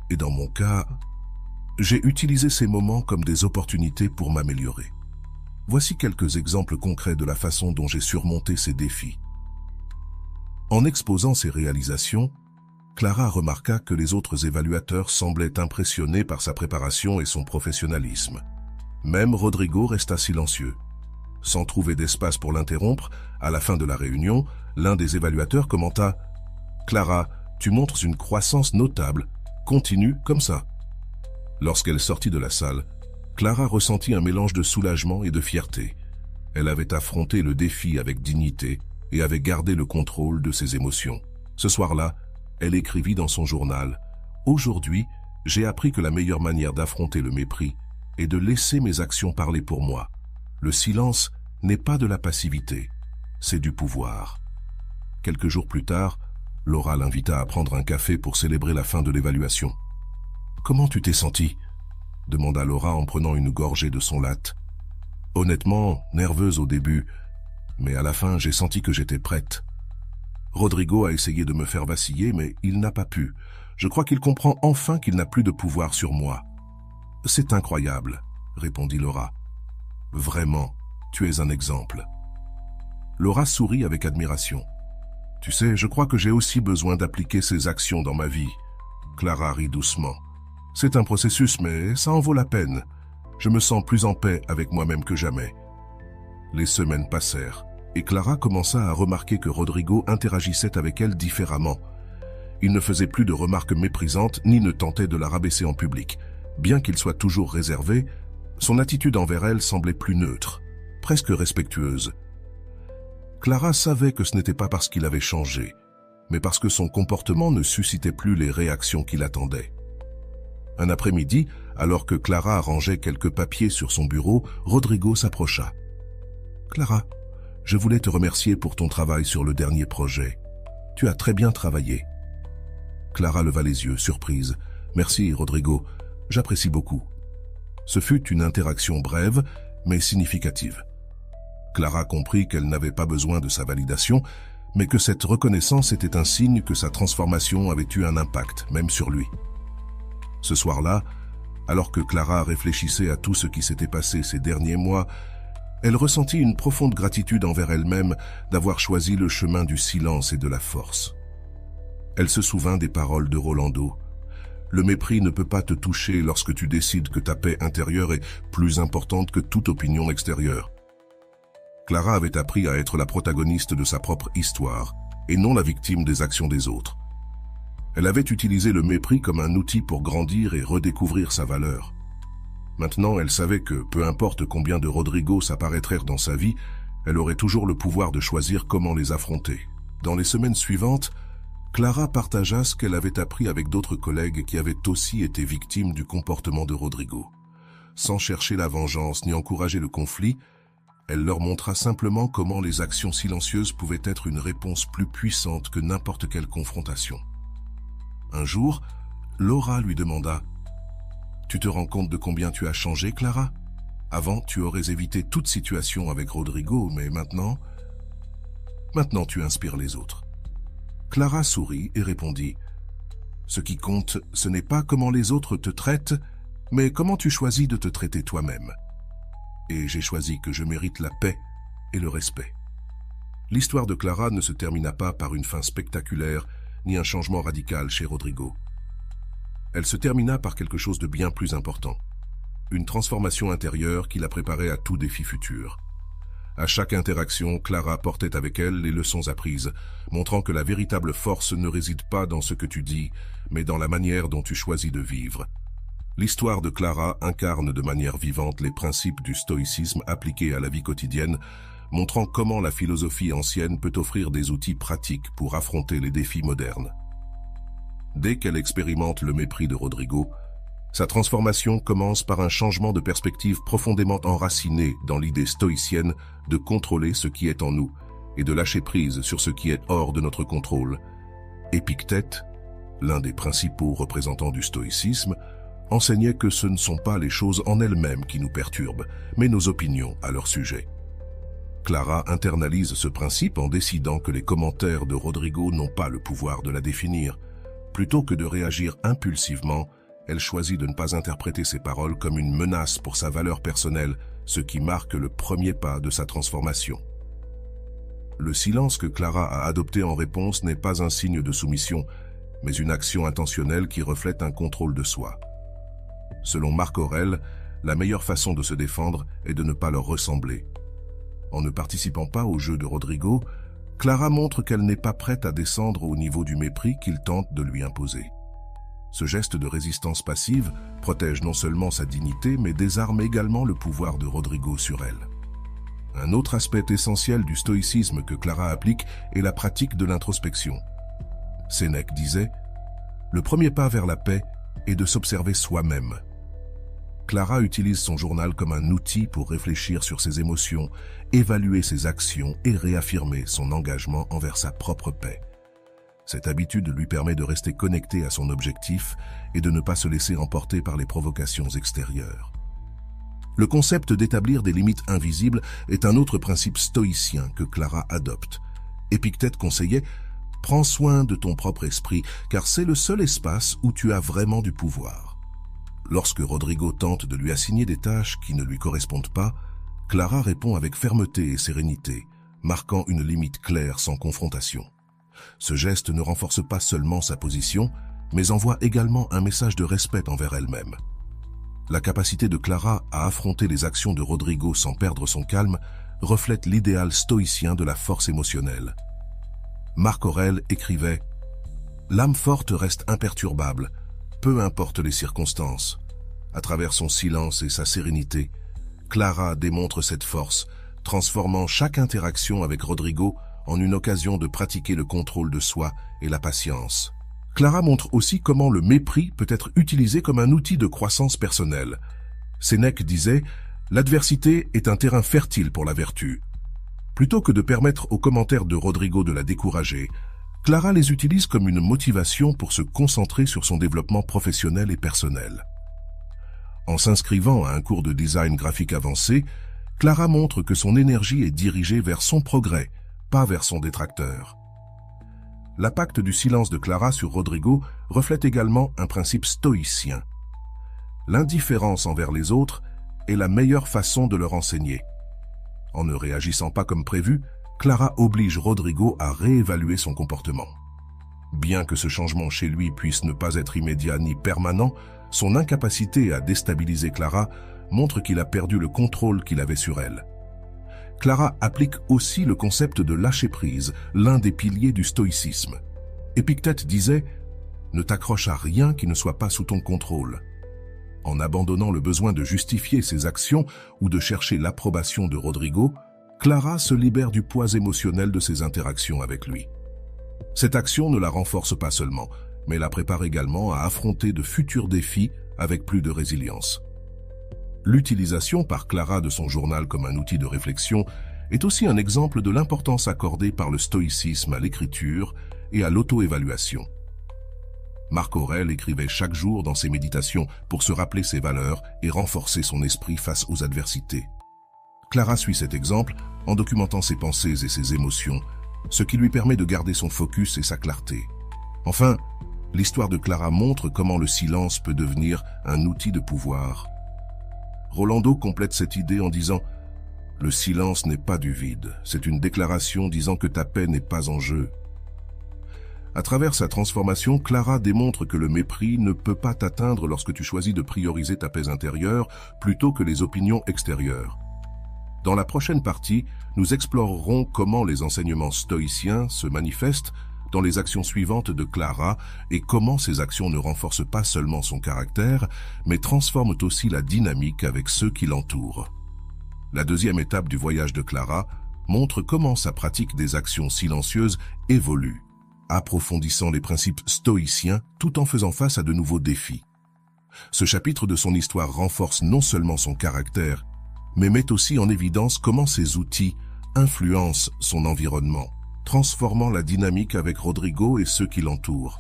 et dans mon cas, j'ai utilisé ces moments comme des opportunités pour m'améliorer. Voici quelques exemples concrets de la façon dont j'ai surmonté ces défis. » En exposant ses réalisations, Clara remarqua que les autres évaluateurs semblaient impressionnés par sa préparation et son professionnalisme. Même Rodrigo resta silencieux. Sans trouver d'espace pour l'interrompre, à la fin de la réunion, l'un des évaluateurs commenta « Clara, tu montres une croissance notable. Continue comme ça. » Lorsqu'elle sortit de la salle, Clara ressentit un mélange de soulagement et de fierté. Elle avait affronté le défi avec dignité et avait gardé le contrôle de ses émotions. Ce soir-là, elle écrivit dans son journal « Aujourd'hui, j'ai appris que la meilleure manière d'affronter le mépris est de laisser mes actions parler pour moi. Le silence n'est pas de la passivité, c'est du pouvoir. » Quelques jours plus tard, Laura l'invita à prendre un café pour célébrer la fin de l'évaluation. « Comment tu t'es sentie ?» demanda Laura en prenant une gorgée de son latte. « Honnêtement, nerveuse au début, mais à la fin, j'ai senti que j'étais prête. Rodrigo a essayé de me faire vaciller, mais il n'a pas pu. Je crois qu'il comprend enfin qu'il n'a plus de pouvoir sur moi. »« C'est incroyable, » répondit Laura. « Vraiment, tu es un exemple. » Laura sourit avec admiration. « Tu sais, je crois que j'ai aussi besoin d'appliquer ces actions dans ma vie. » Clara rit doucement. « C'est un processus, mais ça en vaut la peine. Je me sens plus en paix avec moi-même que jamais. » Les semaines passèrent, et Clara commença à remarquer que Rodrigo interagissait avec elle différemment. Il ne faisait plus de remarques méprisantes ni ne tentait de la rabaisser en public. Bien qu'il soit toujours réservé, son attitude envers elle semblait plus neutre, presque respectueuse. Clara savait que ce n'était pas parce qu'il avait changé, mais parce que son comportement ne suscitait plus les réactions qu'il attendait. Un après-midi, alors que Clara rangeait quelques papiers sur son bureau, Rodrigo s'approcha. « Clara, je voulais te remercier pour ton travail sur le dernier projet. Tu as très bien travaillé. » Clara leva les yeux, surprise. « Merci, Rodrigo, j'apprécie beaucoup. » Ce fut une interaction brève, mais significative. Clara comprit qu'elle n'avait pas besoin de sa validation, mais que cette reconnaissance était un signe que sa transformation avait eu un impact, même sur lui. Ce soir-là, alors que Clara réfléchissait à tout ce qui s'était passé ces derniers mois, elle ressentit une profonde gratitude envers elle-même d'avoir choisi le chemin du silence et de la force. Elle se souvint des paroles de Rolando. « Le mépris ne peut pas te toucher lorsque tu décides que ta paix intérieure est plus importante que toute opinion extérieure. » Clara avait appris à être la protagoniste de sa propre histoire, et non la victime des actions des autres. Elle avait utilisé le mépris comme un outil pour grandir et redécouvrir sa valeur. Maintenant, elle savait que, peu importe combien de Rodrigo s'apparaîtraient dans sa vie, elle aurait toujours le pouvoir de choisir comment les affronter. Dans les semaines suivantes, Clara partagea ce qu'elle avait appris avec d'autres collègues qui avaient aussi été victimes du comportement de Rodrigo. Sans chercher la vengeance ni encourager le conflit, elle leur montra simplement comment les actions silencieuses pouvaient être une réponse plus puissante que n'importe quelle confrontation. Un jour, Laura lui demanda « Tu te rends compte de combien tu as changé, Clara? Avant, tu aurais évité toute situation avec Rodrigo, mais maintenant tu inspires les autres. » Clara sourit et répondit « Ce qui compte, ce n'est pas comment les autres te traitent, mais comment tu choisis de te traiter toi-même. Et j'ai choisi que je mérite la paix et le respect. » L'histoire de Clara ne se termina pas par une fin spectaculaire ni un changement radical chez Rodrigo. Elle se termina par quelque chose de bien plus important. Une transformation intérieure qui la préparait à tout défi futur. À chaque interaction, Clara portait avec elle les leçons apprises, montrant que la véritable force ne réside pas dans ce que tu dis, mais dans la manière dont tu choisis de vivre. L'histoire de Clara incarne de manière vivante les principes du stoïcisme appliqués à la vie quotidienne, montrant comment la philosophie ancienne peut offrir des outils pratiques pour affronter les défis modernes. Dès qu'elle expérimente le mépris de Rodrigo, sa transformation commence par un changement de perspective profondément enraciné dans l'idée stoïcienne de contrôler ce qui est en nous et de lâcher prise sur ce qui est hors de notre contrôle. Épictète, l'un des principaux représentants du stoïcisme, enseignait que ce ne sont pas les choses en elles-mêmes qui nous perturbent, mais nos opinions à leur sujet. Clara internalise ce principe en décidant que les commentaires de Rodrigo n'ont pas le pouvoir de la définir. Plutôt que de réagir impulsivement, elle choisit de ne pas interpréter ses paroles comme une menace pour sa valeur personnelle, ce qui marque le premier pas de sa transformation. Le silence que Clara a adopté en réponse n'est pas un signe de soumission, mais une action intentionnelle qui reflète un contrôle de soi. Selon Marc Aurèle, la meilleure façon de se défendre est de ne pas leur ressembler. En ne participant pas au jeu de Rodrigo, Clara montre qu'elle n'est pas prête à descendre au niveau du mépris qu'il tente de lui imposer. Ce geste de résistance passive protège non seulement sa dignité, mais désarme également le pouvoir de Rodrigo sur elle. Un autre aspect essentiel du stoïcisme que Clara applique est la pratique de l'introspection. Sénèque disait « Le premier pas vers la paix est de s'observer soi-même ». Clara utilise son journal comme un outil pour réfléchir sur ses émotions, évaluer ses actions et réaffirmer son engagement envers sa propre paix. Cette habitude lui permet de rester connecté à son objectif et de ne pas se laisser emporter par les provocations extérieures. Le concept d'établir des limites invisibles est un autre principe stoïcien que Clara adopte. Épictète conseillait « Prends soin de ton propre esprit, car c'est le seul espace où tu as vraiment du pouvoir ». Lorsque Rodrigo tente de lui assigner des tâches qui ne lui correspondent pas, Clara répond avec fermeté et sérénité, marquant une limite claire sans confrontation. Ce geste ne renforce pas seulement sa position, mais envoie également un message de respect envers elle-même. La capacité de Clara à affronter les actions de Rodrigo sans perdre son calme reflète l'idéal stoïcien de la force émotionnelle. Marc Aurèle écrivait « L'âme forte reste imperturbable, peu importe les circonstances. À travers son silence et sa sérénité, Clara démontre cette force, transformant chaque interaction avec Rodrigo en une occasion de pratiquer le contrôle de soi et la patience. » Clara montre aussi comment le mépris peut être utilisé comme un outil de croissance personnelle. Sénèque disait « L'adversité est un terrain fertile pour la vertu ». Plutôt que de permettre aux commentaires de Rodrigo de la décourager, Clara les utilise comme une motivation pour se concentrer sur son développement professionnel et personnel. En s'inscrivant à un cours de design graphique avancé, Clara montre que son énergie est dirigée vers son progrès, pas vers son détracteur. L'impact du silence de Clara sur Rodrigo reflète également un principe stoïcien. L'indifférence envers les autres est la meilleure façon de leur enseigner. En ne réagissant pas comme prévu, Clara oblige Rodrigo à réévaluer son comportement. Bien que ce changement chez lui puisse ne pas être immédiat ni permanent, son incapacité à déstabiliser Clara montre qu'il a perdu le contrôle qu'il avait sur elle. Clara applique aussi le concept de lâcher-prise, l'un des piliers du stoïcisme. Épictète disait « Ne t'accroche à rien qui ne soit pas sous ton contrôle ». En abandonnant le besoin de justifier ses actions ou de chercher l'approbation de Rodrigo, Clara se libère du poids émotionnel de ses interactions avec lui. Cette action ne la renforce pas seulement, mais la prépare également à affronter de futurs défis avec plus de résilience. L'utilisation par Clara de son journal comme un outil de réflexion est aussi un exemple de l'importance accordée par le stoïcisme à l'écriture et à l'auto-évaluation. Marc Aurèle écrivait chaque jour dans ses méditations pour se rappeler ses valeurs et renforcer son esprit face aux adversités. Clara suit cet exemple en documentant ses pensées et ses émotions, ce qui lui permet de garder son focus et sa clarté. Enfin, l'histoire de Clara montre comment le silence peut devenir un outil de pouvoir. Rolando complète cette idée en disant « Le silence n'est pas du vide, c'est une déclaration disant que ta paix n'est pas en jeu. » À travers sa transformation, Clara démontre que le mépris ne peut pas t'atteindre lorsque tu choisis de prioriser ta paix intérieure plutôt que les opinions extérieures. Dans la prochaine partie, nous explorerons comment les enseignements stoïciens se manifestent dans les actions suivantes de Clara et comment ces actions ne renforcent pas seulement son caractère, mais transforment aussi la dynamique avec ceux qui l'entourent. La deuxième étape du voyage de Clara montre comment sa pratique des actions silencieuses évolue, approfondissant les principes stoïciens tout en faisant face à de nouveaux défis. Ce chapitre de son histoire renforce non seulement son caractère, mais met aussi en évidence comment ses outils influencent son environnement, transformant la dynamique avec Rodrigo et ceux qui l'entourent.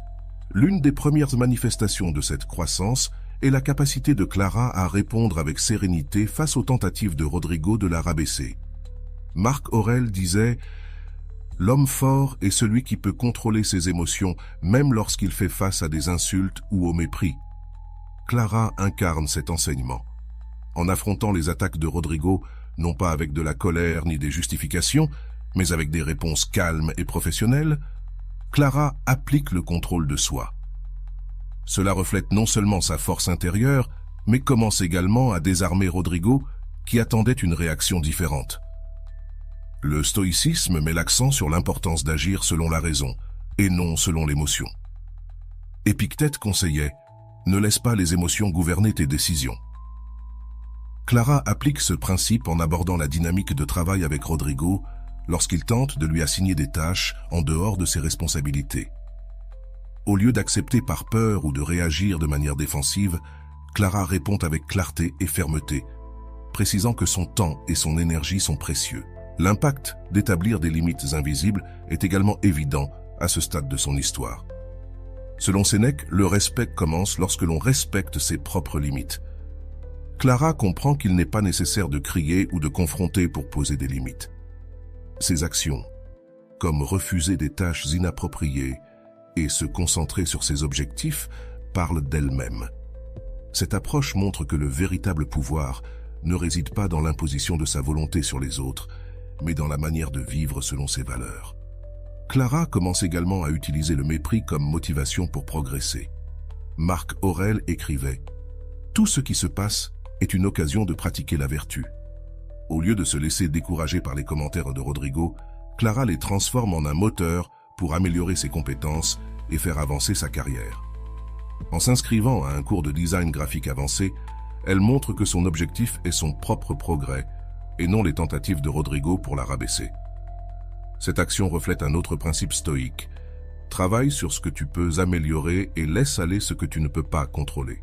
L'une des premières manifestations de cette croissance est la capacité de Clara à répondre avec sérénité face aux tentatives de Rodrigo de la rabaisser. Marc Aurèle disait « L'homme fort est celui qui peut contrôler ses émotions, même lorsqu'il fait face à des insultes ou au mépris. » Clara incarne cet enseignement. En affrontant les attaques de Rodrigo, non pas avec de la colère ni des justifications, mais avec des réponses calmes et professionnelles, Clara applique le contrôle de soi. Cela reflète non seulement sa force intérieure, mais commence également à désarmer Rodrigo, qui attendait une réaction différente. Le stoïcisme met l'accent sur l'importance d'agir selon la raison, et non selon l'émotion. Épictète conseillait « Ne laisse pas les émotions gouverner tes décisions ». Clara applique ce principe en abordant la dynamique de travail avec Rodrigo lorsqu'il tente de lui assigner des tâches en dehors de ses responsabilités. Au lieu d'accepter par peur ou de réagir de manière défensive, Clara répond avec clarté et fermeté, précisant que son temps et son énergie sont précieux. L'impact d'établir des limites invisibles est également évident à ce stade de son histoire. Selon Sénèque, le respect commence lorsque l'on respecte ses propres limites. Clara comprend qu'il n'est pas nécessaire de crier ou de confronter pour poser des limites. Ses actions, comme refuser des tâches inappropriées et se concentrer sur ses objectifs, parlent d'elle-même. Cette approche montre que le véritable pouvoir ne réside pas dans l'imposition de sa volonté sur les autres, mais dans la manière de vivre selon ses valeurs. Clara commence également à utiliser le mépris comme motivation pour progresser. Marc Aurèle écrivait « Tout ce qui se passe est une occasion de pratiquer la vertu ». Au lieu de se laisser décourager par les commentaires de Rodrigo, Clara les transforme en un moteur pour améliorer ses compétences et faire avancer sa carrière. En s'inscrivant à un cours de design graphique avancé, elle montre que son objectif est son propre progrès et non les tentatives de Rodrigo pour la rabaisser. Cette action reflète un autre principe stoïque. Travaille sur ce que tu peux améliorer et laisse aller ce que tu ne peux pas contrôler.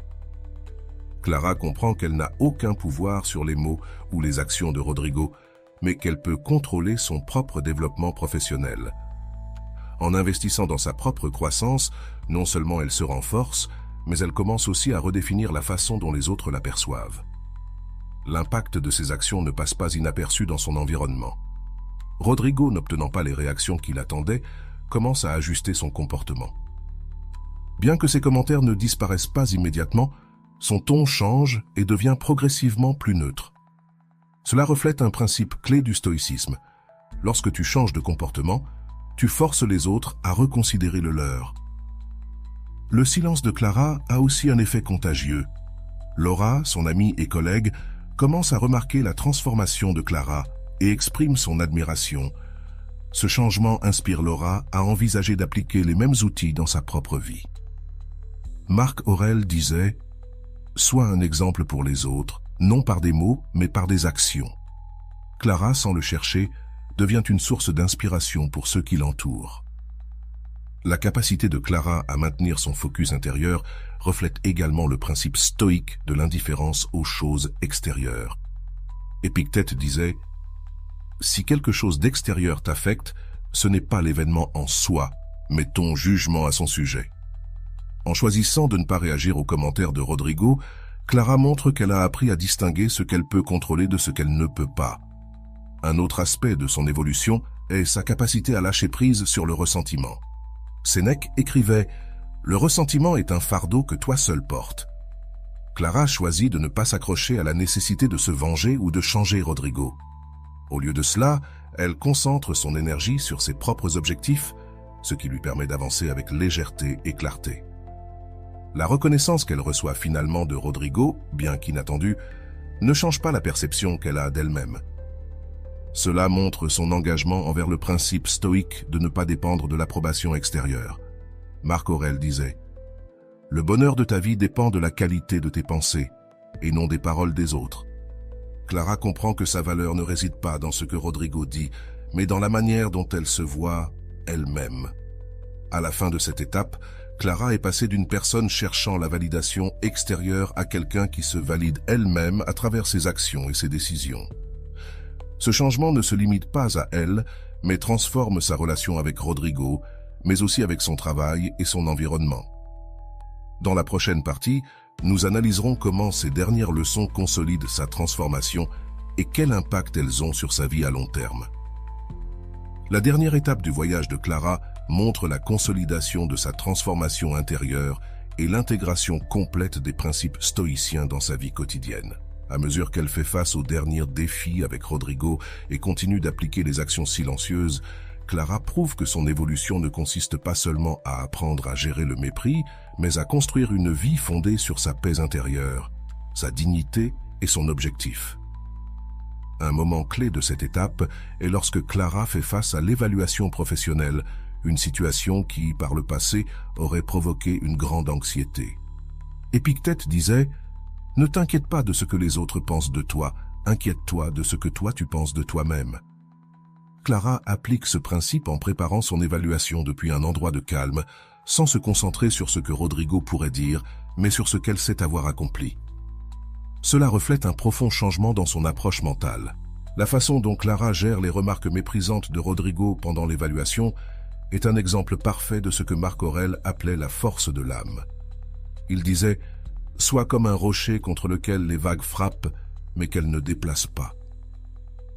Clara comprend qu'elle n'a aucun pouvoir sur les mots ou les actions de Rodrigo, mais qu'elle peut contrôler son propre développement professionnel. En investissant dans sa propre croissance, non seulement elle se renforce, mais elle commence aussi à redéfinir la façon dont les autres l'aperçoivent. L'impact de ses actions ne passe pas inaperçu dans son environnement. Rodrigo, n'obtenant pas les réactions qu'il attendait, commence à ajuster son comportement. Bien que ses commentaires ne disparaissent pas immédiatement, son ton change et devient progressivement plus neutre. Cela reflète un principe clé du stoïcisme. Lorsque tu changes de comportement, tu forces les autres à reconsidérer le leur. Le silence de Clara a aussi un effet contagieux. Laura, son amie et collègue, commence à remarquer la transformation de Clara et exprime son admiration. Ce changement inspire Laura à envisager d'appliquer les mêmes outils dans sa propre vie. Marc Aurèle disait « Sois un exemple pour les autres, non par des mots, mais par des actions ». Clara, sans le chercher, devient une source d'inspiration pour ceux qui l'entourent. La capacité de Clara à maintenir son focus intérieur reflète également le principe stoïque de l'indifférence aux choses extérieures. Épictète disait « Si quelque chose d'extérieur t'affecte, ce n'est pas l'événement en soi, mais ton jugement à son sujet. » En choisissant de ne pas réagir aux commentaires de Rodrigo, Clara montre qu'elle a appris à distinguer ce qu'elle peut contrôler de ce qu'elle ne peut pas. Un autre aspect de son évolution est sa capacité à lâcher prise sur le ressentiment. Sénèque écrivait « Le ressentiment est un fardeau que toi seul portes ». Clara choisit de ne pas s'accrocher à la nécessité de se venger ou de changer Rodrigo. Au lieu de cela, elle concentre son énergie sur ses propres objectifs, ce qui lui permet d'avancer avec légèreté et clarté. La reconnaissance qu'elle reçoit finalement de Rodrigo, bien qu'inattendue, ne change pas la perception qu'elle a d'elle-même. Cela montre son engagement envers le principe stoïque de ne pas dépendre de l'approbation extérieure. Marc Aurèle disait « Le bonheur de ta vie dépend de la qualité de tes pensées, et non des paroles des autres. » Clara comprend que sa valeur ne réside pas dans ce que Rodrigo dit, mais dans la manière dont elle se voit elle-même. À la fin de cette étape, Clara est passée d'une personne cherchant la validation extérieure à quelqu'un qui se valide elle-même à travers ses actions et ses décisions. Ce changement ne se limite pas à elle, mais transforme sa relation avec Rodrigo, mais aussi avec son travail et son environnement. Dans la prochaine partie, nous analyserons comment ces dernières leçons consolident sa transformation et quel impact elles ont sur sa vie à long terme. La dernière étape du voyage de Clara montre la consolidation de sa transformation intérieure et l'intégration complète des principes stoïciens dans sa vie quotidienne. À mesure qu'elle fait face aux derniers défis avec Rodrigo et continue d'appliquer les actions silencieuses, Clara prouve que son évolution ne consiste pas seulement à apprendre à gérer le mépris, mais à construire une vie fondée sur sa paix intérieure, sa dignité et son objectif. Un moment clé de cette étape est lorsque Clara fait face à l'évaluation professionnelle, une situation qui, par le passé, aurait provoqué une grande anxiété. Épictète disait « Ne t'inquiète pas de ce que les autres pensent de toi, inquiète-toi de ce que toi tu penses de toi-même. Clara applique ce principe en préparant son évaluation depuis un endroit de calme, sans se concentrer sur ce que Rodrigo pourrait dire, mais sur ce qu'elle sait avoir accompli. Cela reflète un profond changement dans son approche mentale. La façon dont Clara gère les remarques méprisantes de Rodrigo pendant l'évaluation est un exemple parfait de ce que Marc Aurèle appelait la force de l'âme. Il disait « Sois comme un rocher contre lequel les vagues frappent, mais qu'elles ne déplacent pas ».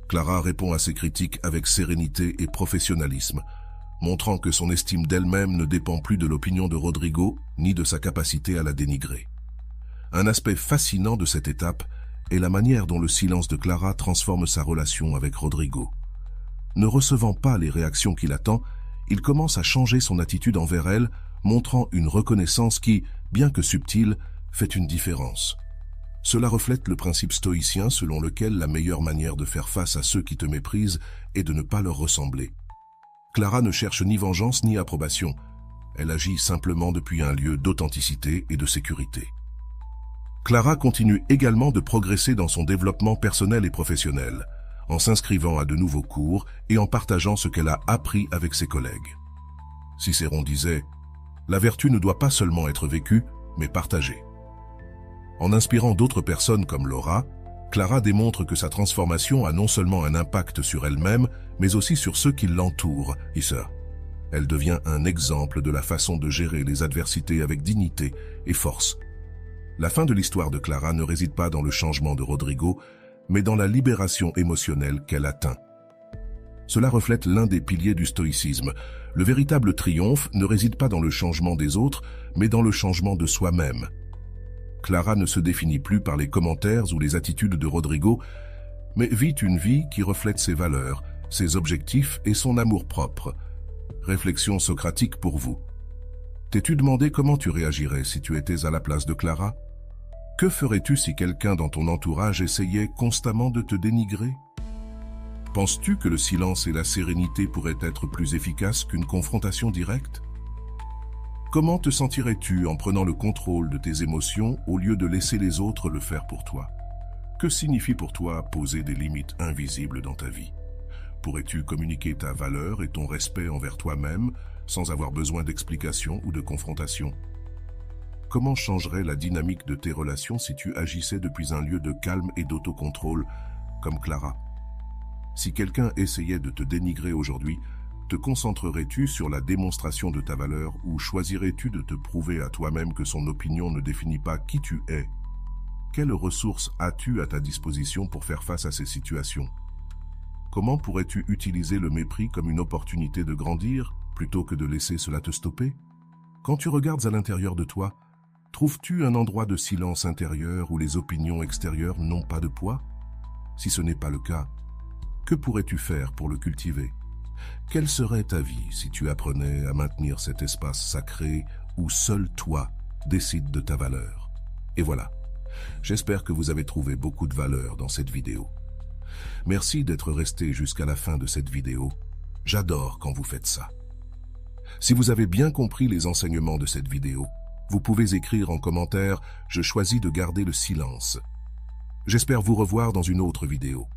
Clara répond à ces critiques avec sérénité et professionnalisme, montrant que son estime d'elle-même ne dépend plus de l'opinion de Rodrigo ni de sa capacité à la dénigrer. Un aspect fascinant de cette étape est la manière dont le silence de Clara transforme sa relation avec Rodrigo. Ne recevant pas les réactions qu'il attend, il commence à changer son attitude envers elle, montrant une reconnaissance qui, bien que subtile, fait une différence. Cela reflète le principe stoïcien selon lequel la meilleure manière de faire face à ceux qui te méprisent est de ne pas leur ressembler. Clara ne cherche ni vengeance ni approbation. Elle agit simplement depuis un lieu d'authenticité et de sécurité. Clara continue également de progresser dans son développement personnel et professionnel, en s'inscrivant à de nouveaux cours et en partageant ce qu'elle a appris avec ses collègues. Cicéron disait « La vertu ne doit pas seulement être vécue, mais partagée ». En inspirant d'autres personnes comme Laura, Clara démontre que sa transformation a non seulement un impact sur elle-même, mais aussi sur ceux qui l'entourent. Elle devient un exemple de la façon de gérer les adversités avec dignité et force. La fin de l'histoire de Clara ne réside pas dans le changement de Rodrigo, mais dans la libération émotionnelle qu'elle atteint. Cela reflète l'un des piliers du stoïcisme. Le véritable triomphe ne réside pas dans le changement des autres, mais dans le changement de soi-même. Clara ne se définit plus par les commentaires ou les attitudes de Rodrigo, mais vit une vie qui reflète ses valeurs, ses objectifs et son amour-propre. Réflexion socratique pour vous. T'es-tu demandé comment tu réagirais si tu étais à la place de Clara? Que ferais-tu si quelqu'un dans ton entourage essayait constamment de te dénigrer? Penses-tu que le silence et la sérénité pourraient être plus efficaces qu'une confrontation directe? Comment te sentirais-tu en prenant le contrôle de tes émotions au lieu de laisser les autres le faire pour toi? Que signifie pour toi poser des limites invisibles dans ta vie? Pourrais-tu communiquer ta valeur et ton respect envers toi-même sans avoir besoin d'explications ou de confrontation? Comment changerait la dynamique de tes relations si tu agissais depuis un lieu de calme et d'autocontrôle, comme Clara? Si quelqu'un essayait de te dénigrer aujourd'hui, te concentrerais-tu sur la démonstration de ta valeur ou choisirais-tu de te prouver à toi-même que son opinion ne définit pas qui tu es? Quelles ressources as-tu à ta disposition pour faire face à ces situations? Comment pourrais-tu utiliser le mépris comme une opportunité de grandir plutôt que de laisser cela te stopper? Quand tu regardes à l'intérieur de toi, trouves-tu un endroit de silence intérieur où les opinions extérieures n'ont pas de poids? Si ce n'est pas le cas, que pourrais-tu faire pour le cultiver? Quelle serait ta vie si tu apprenais à maintenir cet espace sacré où seul toi décides de ta valeur? Et voilà, j'espère que vous avez trouvé beaucoup de valeur dans cette vidéo. Merci d'être resté jusqu'à la fin de cette vidéo. J'adore quand vous faites ça. Si vous avez bien compris les enseignements de cette vidéo, vous pouvez écrire en commentaire « Je choisis de garder le silence ». J'espère vous revoir dans une autre vidéo.